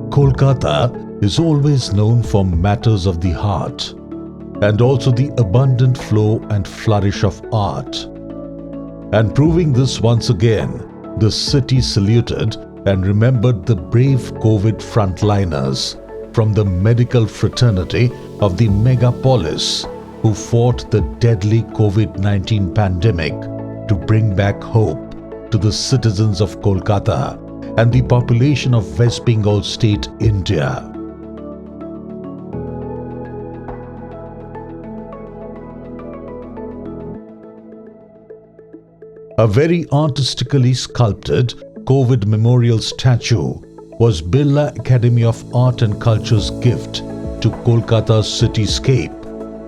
Kolkata is always known for matters of the heart and also the abundant flow and flourish of art. And proving this once again, the city saluted and remembered the brave COVID frontliners from the medical fraternity of the megapolis who fought the deadly COVID-19 pandemic to bring back hope to the citizens of Kolkata and the population of West Bengal State, India. A very artistically sculpted COVID memorial statue was Birla Academy of Art and Culture's gift to Kolkata's cityscape,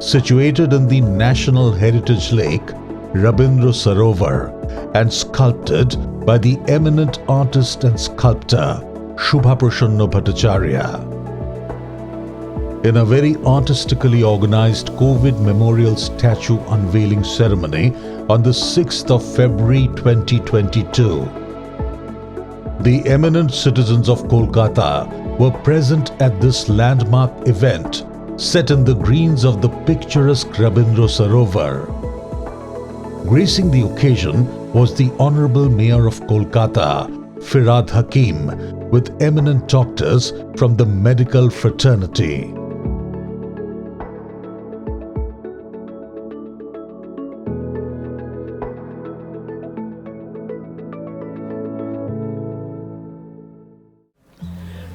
situated in the National Heritage Lake, Rabindra Sarovar, and sculpted by the eminent artist and sculptor Shubha Prasanna Bhattacharya. In a very artistically organized COVID memorial statue unveiling ceremony on the 6th of February 2022, the eminent citizens of Kolkata were present at this landmark event set in the greens of the picturesque Rabindra Sarovar. Gracing the occasion was the Honorable Mayor of Kolkata, Firad Hakim, with eminent doctors from the medical fraternity.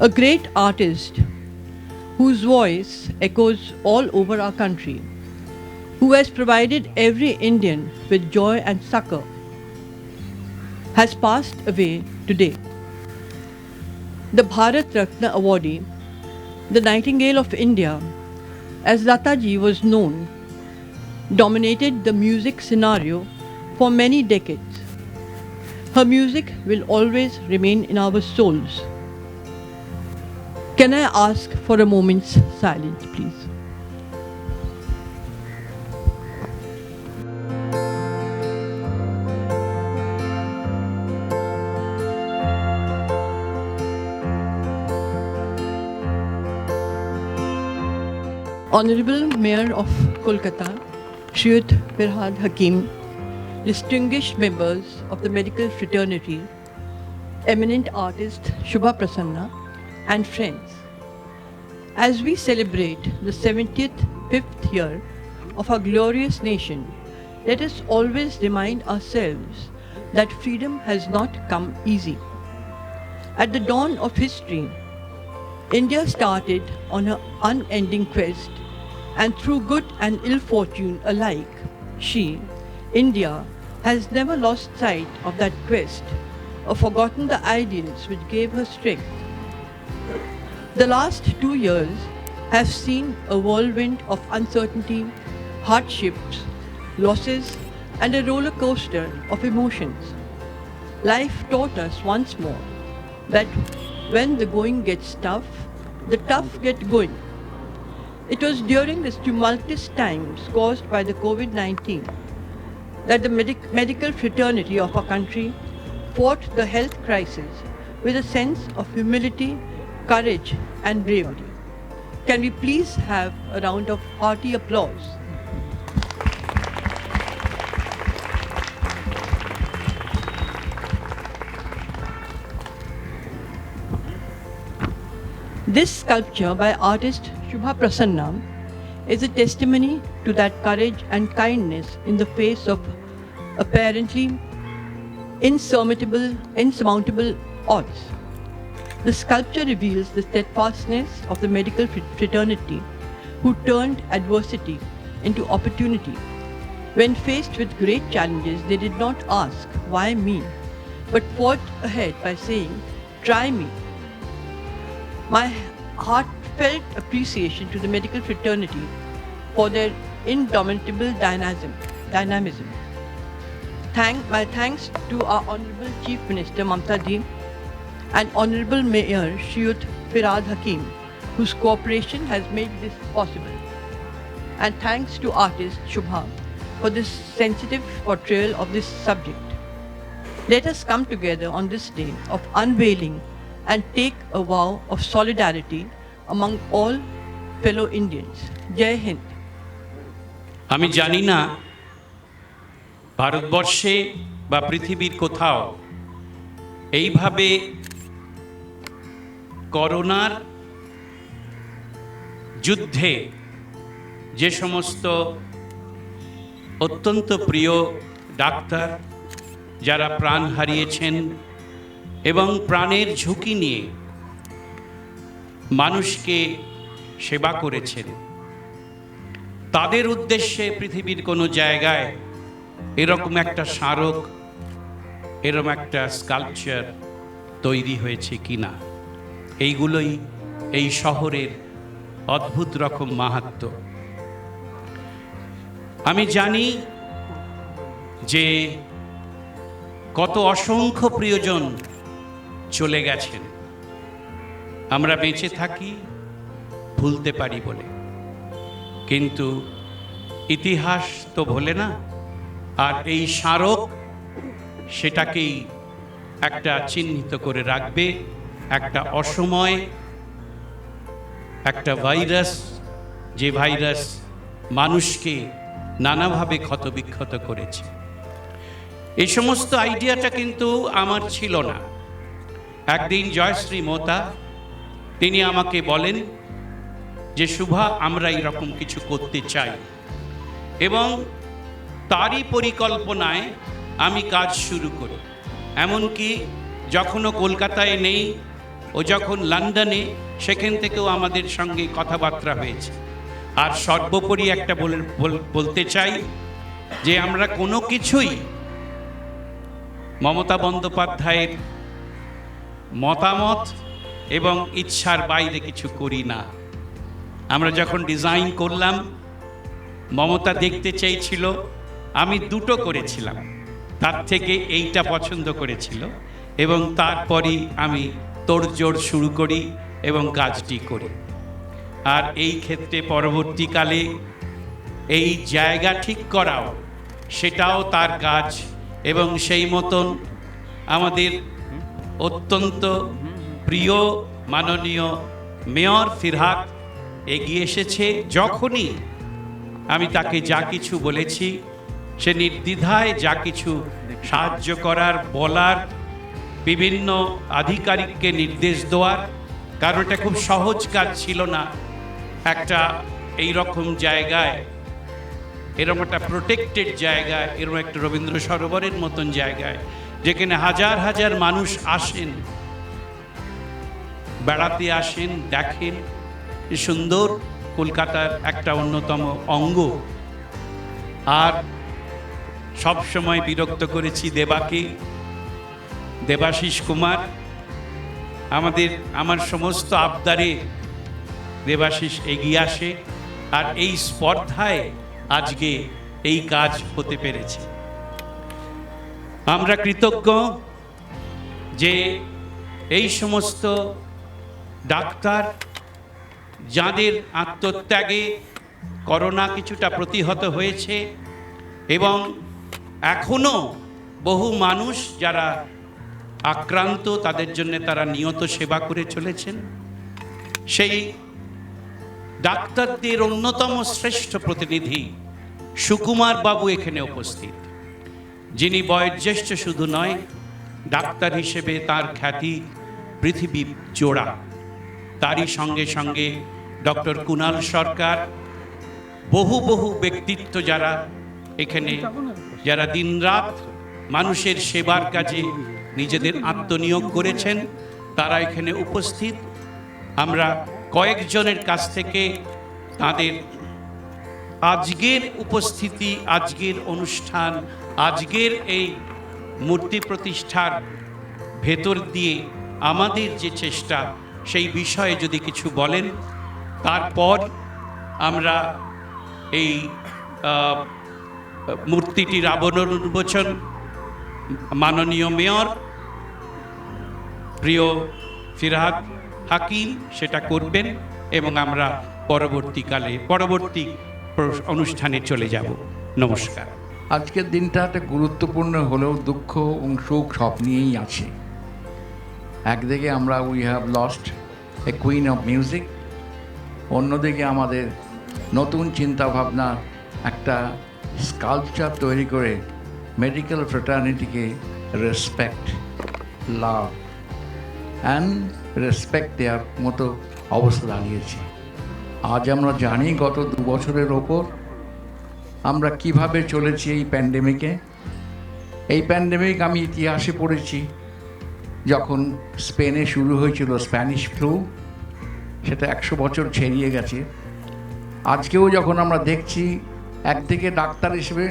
A great artist whose voice echoes all over our country, who has provided every Indian with joy and succor, has passed away today. The Bharat Ratna awardee, the Nightingale of India, as Lataji was known, dominated the music scenario for many decades. Her music will always remain in our souls. Can I ask for a moment's silence, please? Honorable Mayor of Kolkata, Shriyut Firad Hakim, distinguished members of the medical fraternity, eminent artist Shubha Prasanna, and friends, as we celebrate the 75th year of our glorious nation, let us always remind ourselves that freedom has not come easy. At the dawn of history, India started on her unending quest, and through good and ill fortune alike, she, India, has never lost sight of that quest or forgotten the ideals which gave her strength. The last 2 years have seen a whirlwind of uncertainty, hardships, losses, and a roller coaster of emotions. Life taught us once more that when the going gets tough, the tough get going. It was during these tumultuous times caused by the COVID-19 that the medical fraternity of our country fought the health crisis with a sense of humility, courage and bravery. Can we please have a round of hearty applause? This sculpture by artist Shubha Prasanna is a testimony to that courage and kindness in the face of apparently insurmountable odds. The sculpture reveals the steadfastness of the medical fraternity who turned adversity into opportunity. When faced with great challenges, they did not ask, "Why me?" but fought ahead by saying, "Try me." My heartfelt appreciation to the medical fraternity for their indomitable dynamism. My thanks to our Honorable Chief Minister Mamta Ji and Honorable Mayor Shriyut Firad Hakim, whose cooperation has made this possible. and thanks to artist Shubha for this sensitive portrayal of this subject. Let us come together on this day of unveiling and take a vow of solidarity among all fellow Indians. Jai Hind. আমি জানি না ভারতবর্ষে বা পৃথিবীর কোথাও এইভাবে করোনার যুদ্ধে যে সমস্ত অত্যন্ত প্রিয় ডাক্তার যারা প্রাণ হারিয়েছেন এবং প্রাণের ঝুঁকি নিয়ে মানুষকে সেবা করেছেন, তাদের উদ্দেশ্যে পৃথিবীর কোনো জায়গায় এরকম একটা স্মারক, এরকম একটা স্কাল্পচার তৈরি হয়েছে কিনা, এইগুলোই এই শহরের অদ্ভুত রকম মাহাত্ম্য। আমি জানি যে কত অসংখ্য প্রিয়জন চলে গেছেন, আমরা বেঁচে থাকি ভুলতে পারি বলে, কিন্তু ইতিহাস তো ভোলে না। আর এই স্মারক সেটাকেই একটা চিহ্নিত করে রাখবে, একটা অসময় একটা ভাইরাস, যে ভাইরাস মানুষকে নানাভাবে ক্ষতবিক্ষত করেছে। এই সমস্ত আইডিয়াটা কিন্তু আমার ছিল না। একদিন জয়শ্রী মোতা তিনি আমাকে বলেন যে শুভা, আমরা এরকম কিছু করতে চাই, এবং তারই পরিকল্পনায় আমি কাজ শুরু করি। এমনকি যখনও কলকাতায় নেই, ও যখন লন্ডনে, সেখান থেকেও আমাদের সঙ্গে কথাবার্তা হয়েছে। আর সর্বোপরি একটা বলতে চাই যে আমরা কোনো কিছুই মমতা বন্দ্যোপাধ্যায়ের মতামত এবং ইচ্ছার বাইরে কিছু করি না। আমরা যখন ডিজাইন করলাম, মমতা দেখতে চেয়েছিল, আমি দুটো করেছিলাম, তার থেকে এইটা পছন্দ করেছিল, এবং তারপরই আমি তোড়জোড় শুরু করি এবং কাজটি করি। আর এই ক্ষেত্রে পরবর্তীকালে এই জায়গা ঠিক করাও, সেটাও তার কাজ, এবং সেই মতন আমাদের অত্যন্ত প্রিয় মাননীয় মেয়র ফিরহাদ এগিয়ে এসেছে। যখনই আমি তাকে যা কিছু বলেছি, সে নির্দ্বিধায় যা কিছু সাহায্য করার, বলার, বিভিন্ন আধিকারিককে নির্দেশ দেওয়ার, কারণ এটা খুব সহজ কাজ ছিল না। একটা এইরকম জায়গায়, এরকম একটা প্রোটেক্টেড জায়গায়, এরকম একটা রবীন্দ্র সরোবরের মতন জায়গায়, যেখানে হাজার হাজার মানুষ আসেন, বেড়াতে আসেন, দেখেন, সুন্দর কলকাতার একটা অন্যতম অঙ্গ। আর সব সময় বিরক্ত করেছি দেবাকে, দেবাশিস কুমার, আমার সমস্ত আবদারে দেবাশিস এগিয়ে আসে, আর এই স্পর্ধায় আজকে এই কাজ হতে পেরেছে। আমরা কৃতজ্ঞ যে এই সমস্ত ডাক্তার, যাদের আত্মত্যাগে করোনা কিছুটা প্রতিহত হয়েছে, এবং এখনো বহু মানুষ যারা আক্রান্ত, তাদের জন্য তারা নিয়ত সেবা করে চলেছেন। সেই ডাক্তারদের অন্যতম শ্রেষ্ঠ প্রতিনিধি সুকুমার বাবু এখানে উপস্থিত, যিনি বয়োজ্যেষ্ঠ শুধু নয়, ডাক্তার হিসেবে তার খ্যাতি পৃথিবী জোড়া। তারই সঙ্গে সঙ্গে ডক্টর কুণাল সরকার, বহু বহু ব্যক্তিত্ব যারা এখানে, যারা দিনরাত মানুষের সেবার কাজে নিজেদের আত্মনিয়োগ করেছেন, তারা এখানে উপস্থিত। আমরা কয়েকজনের কাছ থেকে তাদের আজকের উপস্থিতি, আজকের অনুষ্ঠান, আজকের এই মূর্তি প্রতিষ্ঠার ভেতর দিয়ে আমাদের যে চেষ্টা, সেই বিষয়ে যদি কিছু বলেন, তারপর আমরা এই মূর্তিটির আবরণ উন্মোচন মাননীয় মেয়র প্রিয় ফিরহাদ হাকিম সেটা করবেন, এবং আমরা পরবর্তী অনুষ্ঠানে চলে যাব। নমস্কার। আজকের দিনটা একটা গুরুত্বপূর্ণ হলেও দুঃখ এবং সুখ সব নিয়েই আছে। একদিকে আমরা we have lost a queen of music, অন্যদিকে আমাদের নতুন চিন্তাভাবনা একটা স্কাল্পচার তৈরি করে মেডিকেল ফ্রেটার্নিটিকে রেসপেক্ট, লাভ অ্যান্ড রেসপেক্ট দেওয়ার মতো অবস্থা দাঁড়িয়েছে। আজ আমরা জানি গত 2 বছরের ওপর আমরা কিভাবে চলেছি এই প্যান্ডেমিকে। এই প্যান্ডেমিক আমি ইতিহাসে পড়েছি, যখন স্পেনে শুরু হয়েছিল স্প্যানিশ ফ্লু, সেটা 100 বছর ছেড়িয়ে গেছে। আজকেও যখন আমরা দেখছি, একদিকে ডাক্তার হিসেবে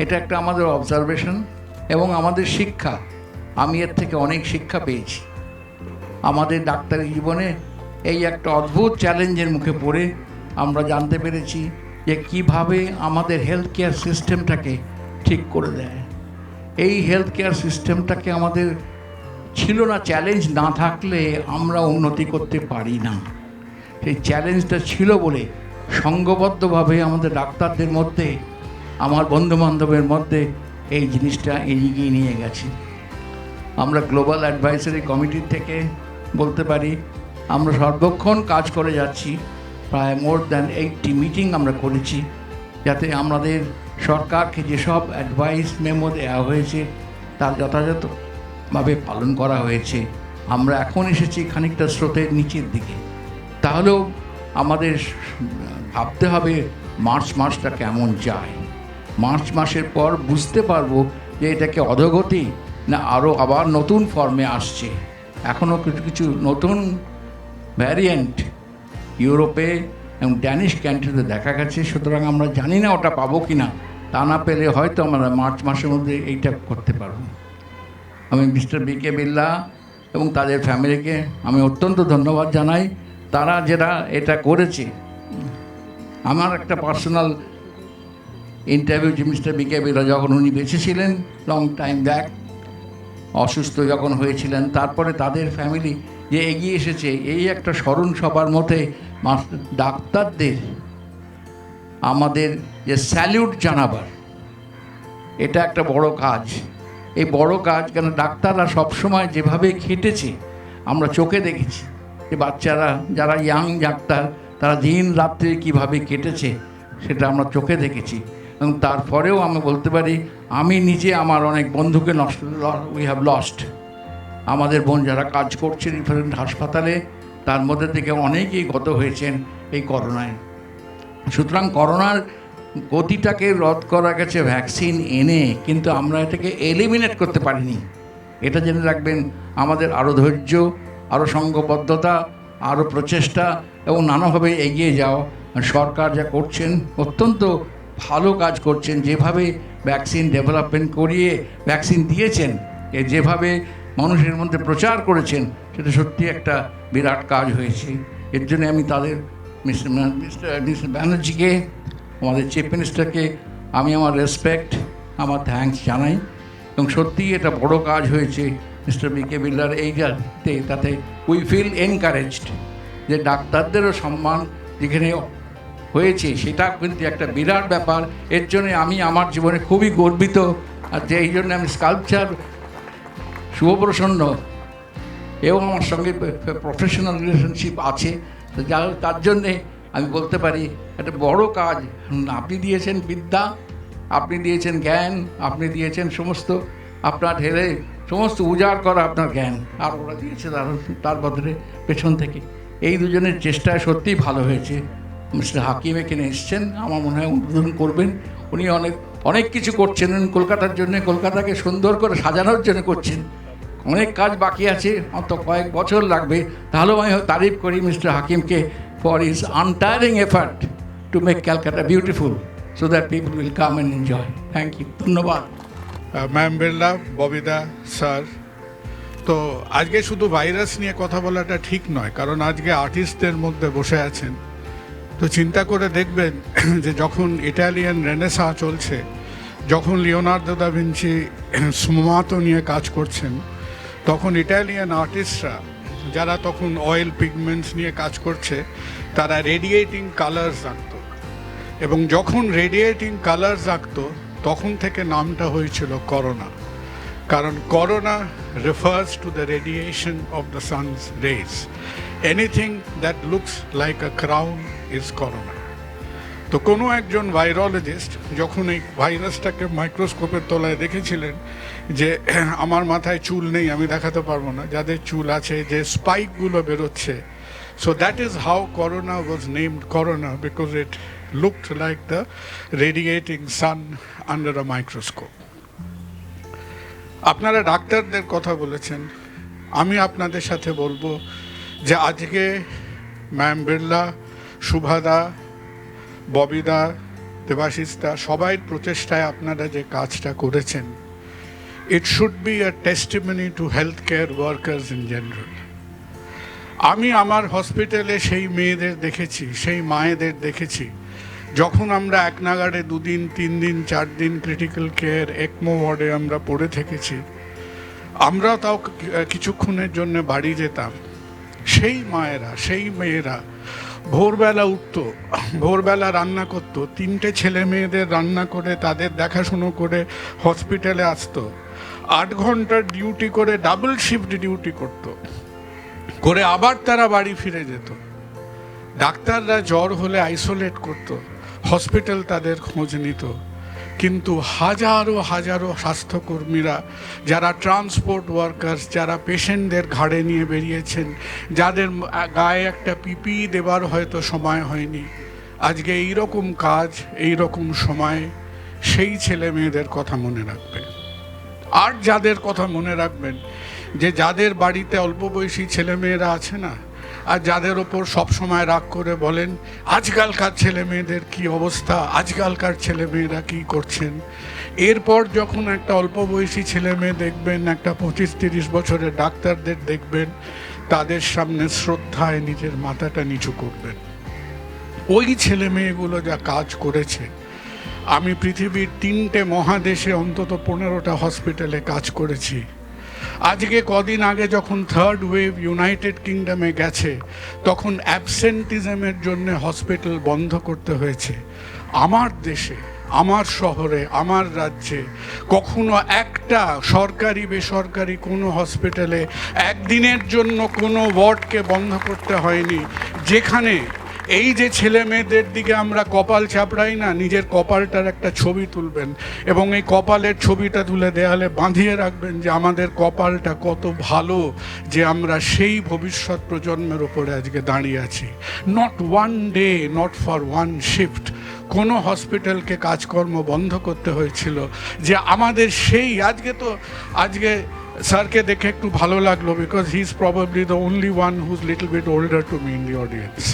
এটা একটা আমাদের অবজারভেশন এবং আমাদের শিক্ষা। আমি এর থেকে অনেক শিক্ষা পেয়েছি। আমাদের ডাক্তারি জীবনে এই একটা অদ্ভুত চ্যালেঞ্জের মুখে পড়ে আমরা জানতে পেরেছি যে কীভাবে আমাদের হেলথ কেয়ার সিস্টেমটাকে ঠিক করে দেয়। এই হেলথ কেয়ার সিস্টেমটাকে আমাদের ছিল না, চ্যালেঞ্জ না থাকলে আমরা উন্নতি করতে পারি না। সেই চ্যালেঞ্জটা ছিল বলে সংঘবদ্ধভাবে আমাদের ডাক্তারদের মধ্যে, আমার বন্ধুবান্ধবের মধ্যে এই জিনিসটা এগিয়ে নিয়ে গেছি। আমরা গ্লোবাল অ্যাডভাইসারি কমিটির থেকে বলতে পারি আমরা সর্বক্ষণ কাজ করে যাচ্ছি। প্রায় মোর দ্যান 80 মিটিং আমরা করেছি, যাতে আমাদের সরকারকে যেসব অ্যাডভাইস মেমো দেওয়া হয়েছে তার যথাযথভাবে পালন করা হয়েছে। আমরা এখন এসেছি খানিকটা স্রোতের নিচের দিকে। তাহলেও আমাদের ভাবতে হবে মার্চ মাসটা কেমন যায়। মার্চ মাসের পর বুঝতে পারবো যে এটাকে অধোগতি না আরও আবার নতুন ফর্মে আসছে। এখনও কিছু কিছু নতুন ভ্যারিয়েন্ট ইউরোপে এবং ড্যানিশ কান্ট্রিতে দেখা গেছে। সুতরাং আমরা জানি না ওটা পাবো কি না। তা না পেলে হয়তো আমরা মার্চ মাসের মধ্যে এইটা করতে পারবো। আমি মিস্টার বিকে বিড়লা এবং তাদের ফ্যামিলিকে আমি অত্যন্ত ধন্যবাদ জানাই। তারা যেটা এটা করেছে, আমার একটা পার্সোনাল ইন্টারভিউ যে মিস্টার বিকে বিড়লা যখন উনি বেঁচে ছিলেন, লং টাইম ব্যাক, অসুস্থ যখন হয়েছিলেন, তারপরে তাদের ফ্যামিলি যে এগিয়ে এসেছে এই একটা স্মরণ সবার মধ্যে ডাক্তারদের আমাদের যে স্যালিউট জানাবার, এটা একটা বড় কাজ। এই বড় কাজ কেন ডাক্তাররা সবসময় যেভাবে খেটেছে আমরা চোখে দেখেছি, যে বাচ্চারা যারা ইয়াং ডাক্তার তারা দিন রাত্রে কীভাবে কেটেছে সেটা আমরা চোখে দেখেছি। এবং তারপরেও আমি বলতে পারি আমি নিজে আমার অনেক বন্ধুকে উই হ্যাভ লস্ট। আমাদের বোন যারা কাজ করছেন ডিফারেন্ট হাসপাতালে, তার মধ্যে থেকে অনেকেই গত হয়েছেন এই করোনায়। সুতরাং করোনার গতিটাকে রদ করা গেছে ভ্যাকসিন এনে, কিন্তু আমরা এটাকে এলিমিনেট করতে পারিনি। এটা জেনে রাখবেন, আমাদের আরও ধৈর্য, আরও সংঘবদ্ধতা, আরও প্রচেষ্টা এবং নানাভাবে এগিয়ে যাওয়া। সরকার যা করছেন অত্যন্ত ভালো কাজ করছেন। যেভাবে ভ্যাকসিন ডেভেলপমেন্ট করিয়ে ভ্যাকসিন দিয়েছেন, যেভাবে মানুষের মধ্যে প্রচার করেছেন, সেটা সত্যি একটা বিরাট কাজ হয়েছে। এর জন্য আমি তাদের মিস্টার ব্যানার্জিকে, আমাদের চিফ মিনিস্টারকে আমি আমার রেসপেক্ট, আমার থ্যাঙ্কস জানাই। এবং সত্যিই এটা বড় কাজ হয়েছে মিস্টার বিকে বিড়লার এইটাতে। তাতে উই ফিল এনকারেজড যে ডাক্তারদেরও সম্মান যেখানে হয়েছে সেটা কিন্তু একটা বিরাট ব্যাপার। এর জন্য আমি আমার জীবনে খুবই গর্বিত। আর যে এই জন্য আমি স্কাল্পচার শুভপ্রসন্ন এবং আমার সঙ্গে প্রফেশনাল রিলেশনশিপ আছে, তার জন্যে আমি বলতে পারি একটা বড় কাজ আপনি দিয়েছেন। বিদ্যা আপনি দিয়েছেন, জ্ঞান আপনি দিয়েছেন, সমস্ত আপনার ঢেলে সমস্ত উজাড় করা আপনার জ্ঞান, আর ওরা দিয়েছে তার বদলে পেছন থেকে। এই দুজনের চেষ্টায় সত্যিই ভালো হয়েছে। মিস্টার হাকিম এখানে এসছেন, আমার মনে হয় উদ্বোধন করবেন। উনি অনেক কিছু করছেন কলকাতার জন্য, কলকাতাকে সুন্দর করে সাজানোর জন্য করছেন। অনেক কাজ বাকি আছে, অত কয়েক বছর লাগবে। তাহলেও আমি তারিফ করি মিস্টার হাকিমকে for his untiring effort to make Calcutta beautiful so that people will come and enjoy. Thank you, ধন্যবাদ। ম্যাম বিড়লা, ববিদা স্যার, তো আজকে শুধু ভাইরাস নিয়ে কথা বলাটা ঠিক নয়, কারণ আজকে আর্টিস্টদের মধ্যে বসে আছেন। তো চিন্তা করে দেখবেন যে যখন ইটালিয়ান রেনেসাঁ চলছে, যখন লিওনার্দো দা ভিঞ্চি স্ফুমাতো নিয়ে কাজ করছেন, তখন ইটালিয়ান আর্টিস্টরা যারা তখন অয়েল পিগমেন্টস নিয়ে কাজ করছে, তারা রেডিয়েটিং কালার্স আঁকত। এবং যখন রেডিয়েটিং কালার্স আঁকতো তখন থেকে নামটা হয়েছিল করোনা, কারণ corona refers to the radiation of the sun's rays. Anything that looks like a crown is corona. তো কোনো একজন ভাইরোলজিস্ট যখন এই ভাইরাসটাকে মাইক্রোস্কোপের তলায় দেখেছিলেন যে আমার মাথায় চুল নেই, আমি দেখাতে পারবো না, যাদের চুল আছে, যে স্পাইকগুলো বেরোচ্ছে, so that is how corona was named corona, because it looked like the radiating sun under a microscope. আপনারা ডাক্তারদের কথা বলেছেন, আমি আপনাদের সাথে বলবো যে আজকে ম্যাম বিড়লা, শুভাদা, ববিদা, দেবাশিসদা সবাই প্রচেষ্টায় আপনারা যে কাজটা করেছেন, it should be a testimony to health care workers in general. আমি আমার হসপিটালে সেই মেয়েদের দেখেছি, সেই মায়েদের দেখেছি, যখন আমরা এক নাগাড়ে 2 দিন 3 দিন 4 দিন ক্রিটিক্যাল কেয়ার একমো ওয়ার্ডে আমরা পড়ে থেকেছি, আমরা তাও কিছুক্ষণের জন্য বাড়ি যেতাম। সেই মায়েরা, সেই মেয়েরা ভোরবেলা উঠতো, ভোরবেলা রান্না করতো, 3টে ছেলে মেয়েদের রান্না করে তাদের দেখাশুনো করে হসপিটালে আসতো, 8 ঘন্টার ডিউটি করে ডাবল শিফট ডিউটি করতো, করে আবার তারা বাড়ি ফিরে যেত। ডাক্তাররা জ্বর হলে আইসোলেট করত, হসপিটাল তাদের খোঁজ নিত, কিন্তু হাজারো হাজারো স্বাস্থ্যকর্মীরা যারা ট্রান্সপোর্ট ওয়ার্কার্স, যারা পেশেন্টদের ঘাড়ে নিয়ে বেরিয়েছেন, যাদের গায়ে একটা পিপিই দেবার হয়তো সময় হয়নি, আজকে এইরকম কাজ, এইরকম সময় সেই ছেলে মেয়েদের কথা মনে রাখবেন। আর যাদের কথা মনে রাখবেন, যে যাদের বাড়িতে অল্প বয়সী ছেলেমেয়েরা আছে না, আর যাদের ওপর সবসময় রাগ করে বলেন আজকালকার ছেলে মেয়েদের কী অবস্থা, আজকালকার ছেলে মেয়েরা কী করছেন, এরপর যখন একটা অল্প বয়সী ছেলে মেয়ে দেখবেন, একটা 25-30 বছরের ডাক্তারদের দেখবেন, তাদের সামনে শ্রদ্ধায় নিজের মাথাটা নিচু করবেন। ওই ছেলে মেয়েগুলো যা কাজ করেছে, আমি পৃথিবীর 3টে মহাদেশে অন্তত 15টা হসপিটালে কাজ করেছি। আজকে কদিন আগে যখন 3rd ওয়েভ ইউনাইটেড কিংডমে গেছে, তখন অ্যাবসেন্টিজমের জন্য হসপিটাল বন্ধ করতে হয়েছে। আমার দেশে, আমার শহরে, আমার রাজ্যে কখনো একটা সরকারি বেসরকারি কোনো হসপিটালে একদিনের জন্য কোনো ওয়ার্ডকে বন্ধ করতে হয়নি, যেখানে এই যে ছেলে মেয়েদের দিকে আমরা কপাল চাপড়াই না, নিজের কপালটার একটা ছবি তুলবেন এবং এই কপালের ছবিটা তুলে দেয়ালে বাঁধিয়ে রাখবেন যে আমাদের কপালটা কত ভালো যে আমরা সেই ভবিষ্যৎ প্রজন্মের ওপরে আজকে দাঁড়িয়ে আছি। Not one day, not for one shift কোনো হসপিটালকে কাজকর্ম বন্ধ করতে হয়েছিল, যে আমাদের সেই আজকে স্যারকে দেখে একটু ভালো লাগলো, because he is probably the only one whose little bit older to me in the audience.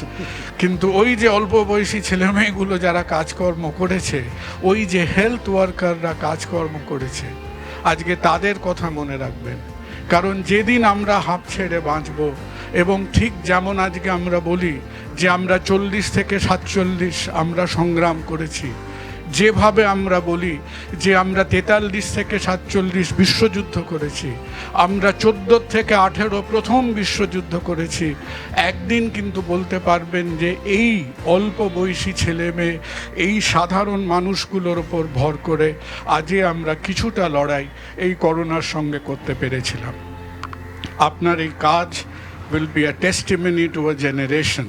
কিন্তু ওই যে অল্প বয়সী ছেলেমেয়েগুলো যারা কাজকর্ম করেছে, ওই যে হেলথ ওয়ার্কাররা কাজকর্ম করেছে, আজকে তাদের কথা মনে রাখবেন। কারণ যেদিন আমরা হাঁপ ছেড়ে বাঁচব, এবং ঠিক যেমন আজকে আমরা বলি যে আমরা 40 থেকে 47 আমরা সংগ্রাম করেছি, যেভাবে আমরা বলি যে আমরা 43 থেকে 47 বিশ্বযুদ্ধ করেছি, আমরা 14 থেকে 18 প্রথম বিশ্বযুদ্ধ করেছি, একদিন কিন্তু বলতে পারবেন যে এই অল্প বয়সী ছেলে মেয়ে, এই সাধারণ মানুষগুলোর ওপর ভর করে আজকে আমরা কিছুটা লড়াই এই করোনার সঙ্গে করতে পেরেছিলাম। আপনার এই কাজ will be a testimony to a generation,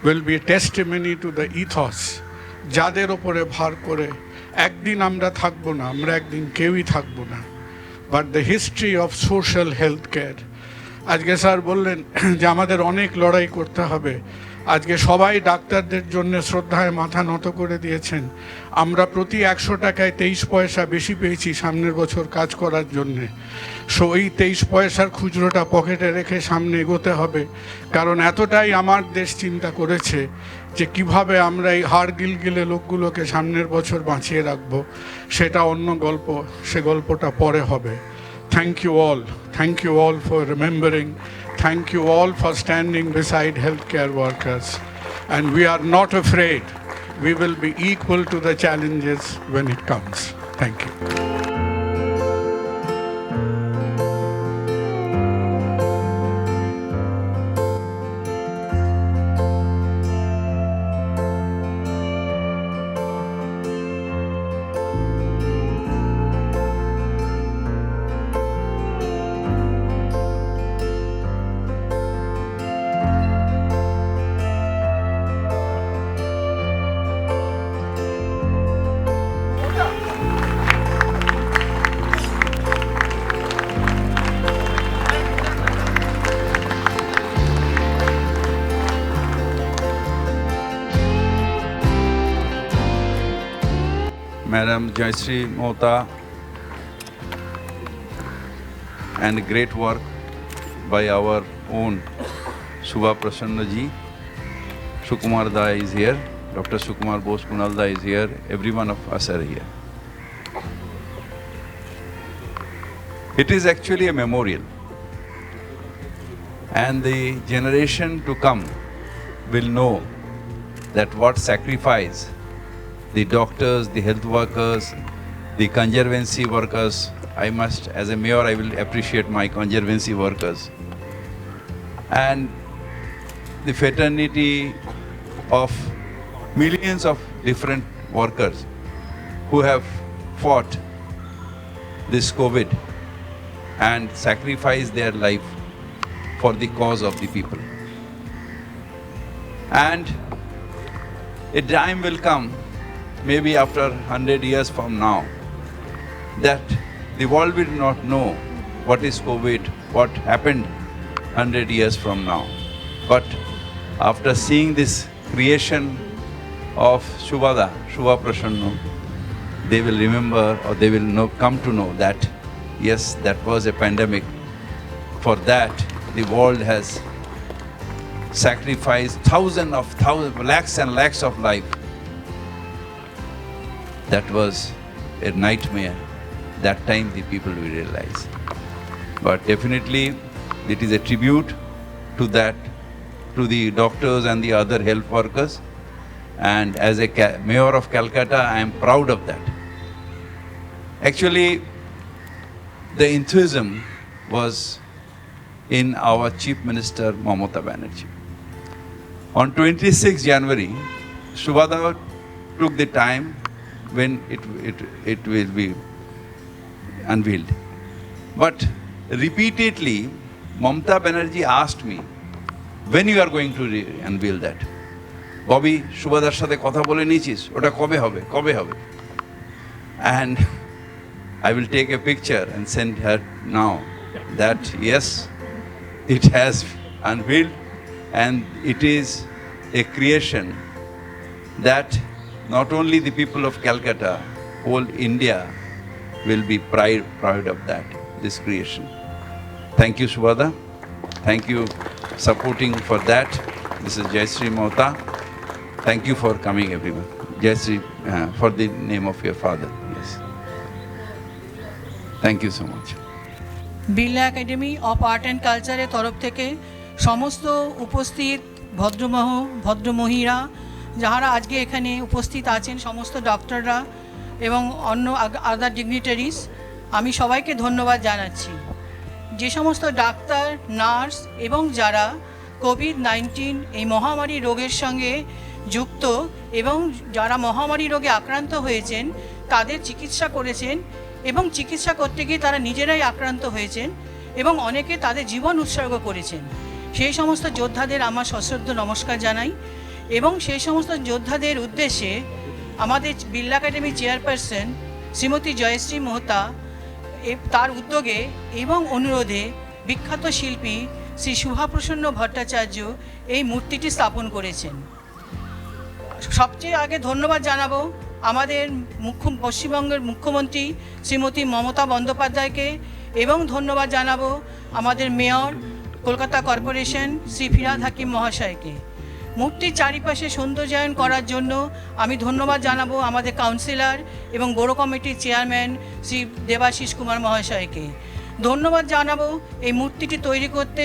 will be a testimony to the ethos, যাদের ওপরে ভার করে একদিন আমরা থাকবো না, আমরা একদিন কেউই থাকবো না, but the history of social health care. আজকে স্যার বললেন যে আমাদের অনেক লড়াই করতে হবে, আজকে সবাই ডাক্তারদের জন্য শ্রদ্ধায় মাথা নত করে দিয়েছেন। আমরা প্রতি 100 টাকায় 23 পয়সা বেশি পেয়েছি সামনের বছর কাজ করার জন্যে। সো এই 23 পয়সার খুচরোটা পকেটে রেখে সামনে এগোতে হবে, কারণ এতটাই আমার দেশ চিন্তা করেছে যে কিভাবে আমরা এই হাড় গিলগিলে লোকগুলোকে সামনের বছর বাঁচিয়ে রাখবো, সেটা অন্য গল্প, সে গল্পটা পরে হবে। Thank you all for remembering. Thank you all for standing beside healthcare workers. And we are not afraid. We will be equal to the challenges when it comes. Thank you. Madam Jayashree Mohta, and great work by our own Shubha Prasanna ji. Sukumar Da is here, Dr. Sukumar Bose Kunal Da is here, every one of us are here. It is actually a memorial, and the generation to come will know that what sacrifice the doctors, the health workers, the conservancy workers, I must, as a mayor, I will appreciate my conservancy workers, and the fraternity of millions of different workers who have fought this COVID and sacrificed their life for the cause of the people. And a time will come, maybe after 100 years from now, that the world will not know what is COVID, what happened 100 years from now. But after seeing this creation of Shubha Prasanna, they will remember, or they will come to know that, yes, that was a pandemic. For that, the world has sacrificed lakhs and lakhs of life. That was a nightmare. That time the people will realize. But definitely, it is a tribute to that, to the doctors and the other health workers. And as a mayor of Calcutta, I am proud of that. Actually, the enthusiasm was in our Chief Minister Mamata Banerjee. On 26 January, Shubhada took the time when it will be unveiled. But repeatedly, Mamata Banerjee asked me, when you are going to unveil that? Bobby, Shubhadar সাথে কথা বলে নিয়েছিস, ওটা কবে হবে? And I will take a picture and send her now that yes, it has unveiled, and it is a creation that not only the people of Calcutta, whole India will be proud of that, this creation. Thank you, Shubhada. Thank you supporting for that. This is Jayashree Mohta. Thank you for coming, everyone. Jayashree, for the name of your father. Yes. Thank you so much. Birla academy of art and কালচারের তরফ থেকে সমস্ত উপস্থিত ভদ্রমহিলা যারা আজকে এখানে উপস্থিত আছেন, সমস্ত ডক্টররা এবং অন্য আদার ডিগনিটারিজ, আমি সবাইকে ধন্যবাদ জানাচ্ছি। যে সমস্ত ডাক্তার, নার্স এবং যারা কোভিড-19 এই মহামারী রোগের সঙ্গে যুক্ত এবং যারা মহামারী রোগে আক্রান্ত হয়েছেন তাদের চিকিৎসা করেছেন এবং চিকিৎসা করতে গিয়ে তারা নিজেরাই আক্রান্ত হয়েছেন এবং অনেকে তাদের জীবন উৎসর্গ করেছেন, সেই সমস্ত যোদ্ধাদের আমার সশ্রদ্ধ নমস্কার জানাই। এবং সেই সমস্ত যোদ্ধাদের উদ্দেশ্যে আমাদের বিড়লা একাডেমি চেয়ারপারসন শ্রীমতী জয়শ্রী মোহতা তার উদ্যোগে এবং অনুরোধে বিখ্যাত শিল্পী শ্রী শুভাপ্রসন্ন ভট্টাচার্য এই মূর্তিটি স্থাপন করেছেন। সবচেয়ে আগে ধন্যবাদ জানাবো আমাদের পশ্চিমবঙ্গের মুখ্যমন্ত্রী শ্রীমতী মমতা বন্দ্যোপাধ্যায়কে এবং ধন্যবাদ জানাবো আমাদের মেয়র কলকাতা কর্পোরেশন শ্রী ফিরহাদ হাকিম মহাশয়কে। মূর্তির চারিপাশে সৌন্দর্যায়ন করার জন্য আমি ধন্যবাদ জানাবো আমাদের কাউন্সিলর এবং বড় কমিটির চেয়ারম্যান শ্রী দেবাশিস কুমার মহাশয়কে। ধন্যবাদ জানাবো এই মূর্তিটি তৈরি করতে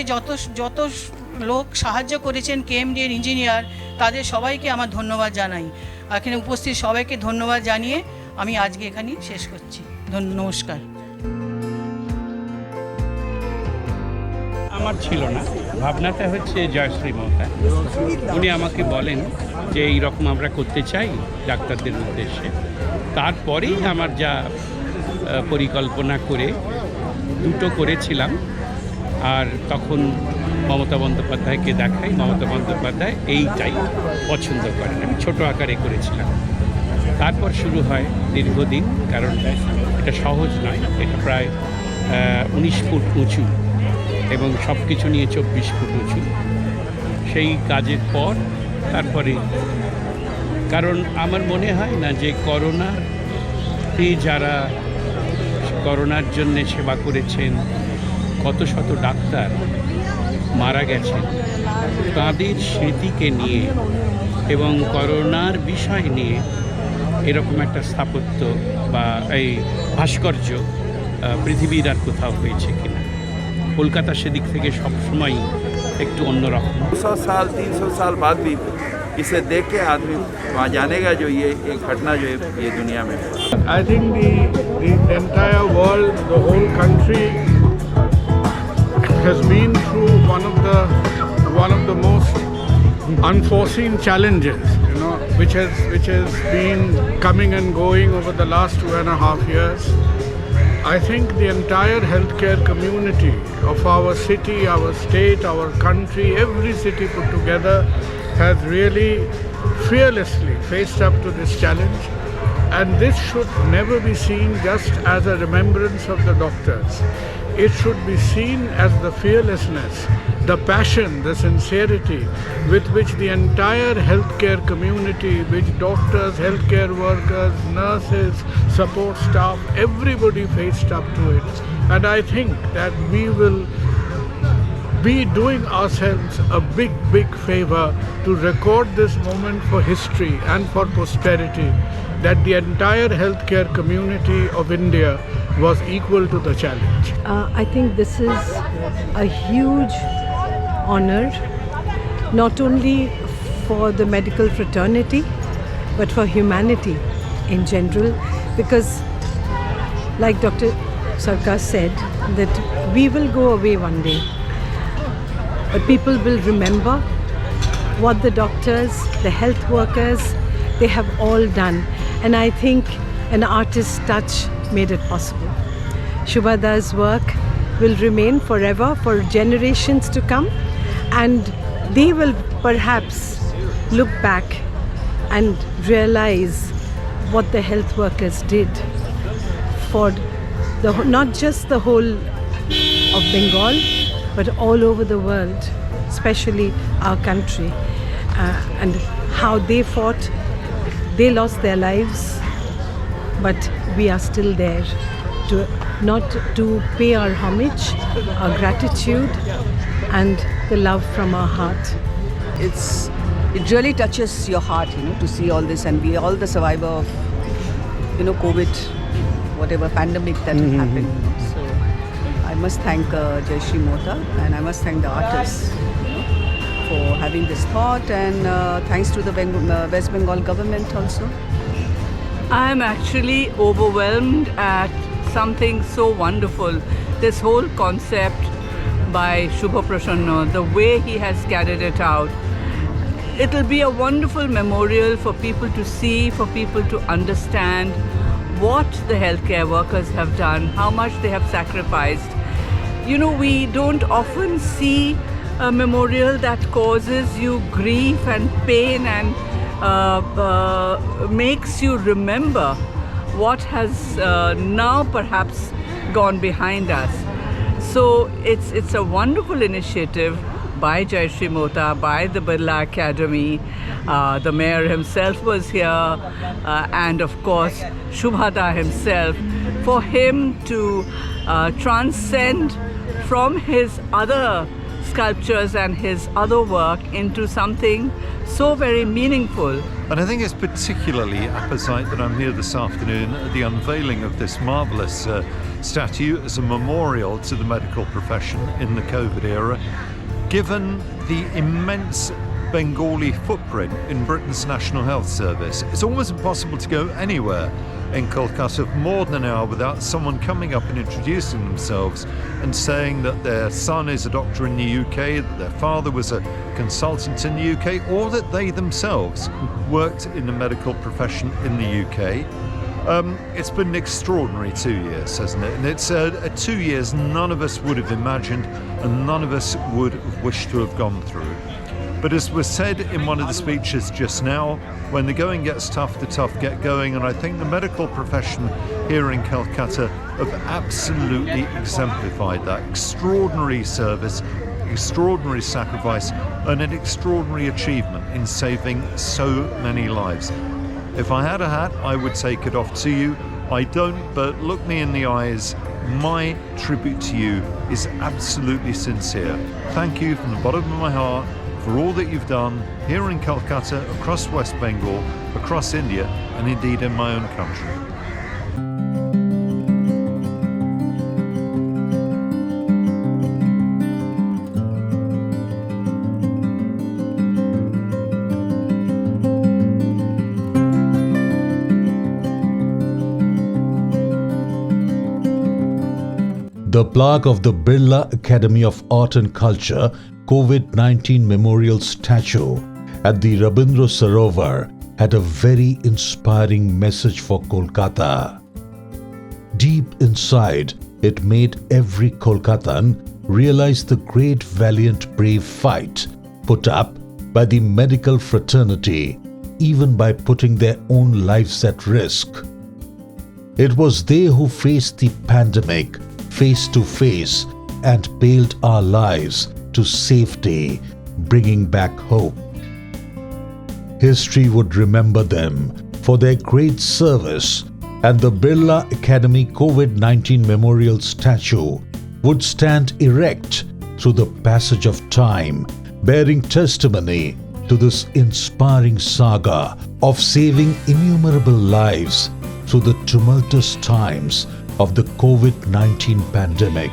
যত লোক সাহায্য করেছেন, কেএমডি এর ইঞ্জিনিয়ার, তাদের সবাইকে আমার ধন্যবাদ জানাই। এখানে উপস্থিত সবাইকে ধন্যবাদ জানিয়ে আমি আজকে এখানে শেষ করছি। নমস্কার। আমার ছিল না, ভাবনাটা হচ্ছে জয়শ্রী মহতা। উনি আমাকে বলেন যে এই রকম আমরা করতে চাই ডাক্তারদের উদ্দেশ্যে। তারপরেই আমার যা পরিকল্পনা করে দুটো করেছিলাম, আর তখন মমতা বন্দ্যোপাধ্যায়কে দেখাই। মমতা বন্দ্যোপাধ্যায় এইটাই পছন্দ করেন। আমি ছোটো আকারে করেছিলাম। তারপর শুরু হয় দীর্ঘদিন, কারণ এটা সহজ নয়। এটা প্রায় 19 ফুট উঁচু এবং সব কিছু নিয়ে 24 ফুট উঁচু। সেই কাজের পর তারপরে, কারণ আমার মনে হয় না যে করোনার সত্যি যারা করোনার জন্যে সেবা করেছেন, কত শত ডাক্তার মারা গেছেন, তাদের স্মৃতিকে নিয়ে এবং করোনার বিষয় নিয়ে এরকম একটা স্থাপত্য বা এই ভাস্কর্য পৃথিবীর আর কোথাও হয়েছে কিনা। কলকাতা সেদিক থেকে সবসময় একটু অন্যরকম। 200 साल 300 साल बाद भी इसे देख के आदमी वहाँ जानेगा जो ये एक घटना जो ये दुनिया में। I think the entire world, the whole country has been through one of the most unforeseen challenges, you know, which has been coming and going over the last 2.5 years. I think the entire healthcare community of our city, our state, our country, every city put together has really fearlessly faced up to this challenge. And this should never be seen just as a remembrance of the doctors. It should be seen as the fearlessness, the passion, the sincerity with which the entire healthcare community, which doctors, healthcare workers, nurses, support staff, everybody faced up to it. And I think that we will be doing ourselves a big favor to record this moment for history and for posterity, that the entire healthcare community of India was equal to the challenge. I think this is a huge honor, not only for the medical fraternity, but for humanity in general, because like Dr. Sarkar said, that we will go away one day, but people will remember what the doctors, the health workers, they have all done. And I think an artist's touch made it possible. Shubhada's work will remain forever for generations to come, and they will perhaps look back and realize what the health workers did for not just the whole of Bengal, but all over the world, especially our country, and how they fought. They lost their lives, but we are still there to pay our homage, our gratitude, and the love from our heart. It really touches your heart, you know, to see all this, and we all the survivor of, you know, COVID, whatever pandemic that had happened. So I must thank Jayashree Mota, and I must thank the artists, you know, for having this thought, and thanks to the West Bengal government also. I am actually overwhelmed at something so wonderful. This whole concept by Shubha Prasanna, the way he has carried it out. It'll be a wonderful memorial for people to see, for people to understand what the healthcare workers have done, how much they have sacrificed. You know, we don't often see a memorial that causes you grief and pain and makes you remember what has now perhaps gone behind us. So it's a wonderful initiative by Jayashree Mota, by the Birla Academy. The mayor himself was here, and of course Shubhada himself, for him to transcend from his other sculptures and his other work into something so very meaningful. And I think it's particularly apposite that I'm here this afternoon at the unveiling of this marvellous statue as a memorial to the medical profession in the COVID era, given the immense Bengali footprint in Britain's National Health Service. It's almost impossible to go anywhere in Kolkata for more than an hour without someone coming up and introducing themselves and saying that their son is a doctor in the UK, that their father was a consultant in the UK, or that they themselves worked in the medical profession in the UK. It's been an extraordinary 2 years, hasn't it? And it's 2 years none of us would have imagined and none of us would have wished to have gone through. But as was said in one of the speeches just now, when the going gets tough, the tough get going. And I think the medical profession here in Calcutta have absolutely exemplified that. Extraordinary service, extraordinary sacrifice, and an extraordinary achievement in saving so many lives. If I had a hat, I would take it off to you. I don't, but look me in the eyes. My tribute to you is absolutely sincere. Thank you from the bottom of my heart for all that you've done here in Calcutta, across West Bengal, across India, and indeed in my own country. The plaque of the Birla Academy of Art and Culture COVID-19 Memorial Statue at the Rabindra Sarovar had a very inspiring message for Kolkata. Deep inside, it made every Kolkatan realize the great, valiant, brave fight put up by the medical fraternity, even by putting their own lives at risk. It was they who faced the pandemic face to face and bailed our lives to safety, bringing back hope. History would remember them for their great service, and the Birla Academy COVID-19 Memorial Statue would stand erect through the passage of time, bearing testimony to this inspiring saga of saving innumerable lives through the tumultuous times of the COVID-19 pandemic.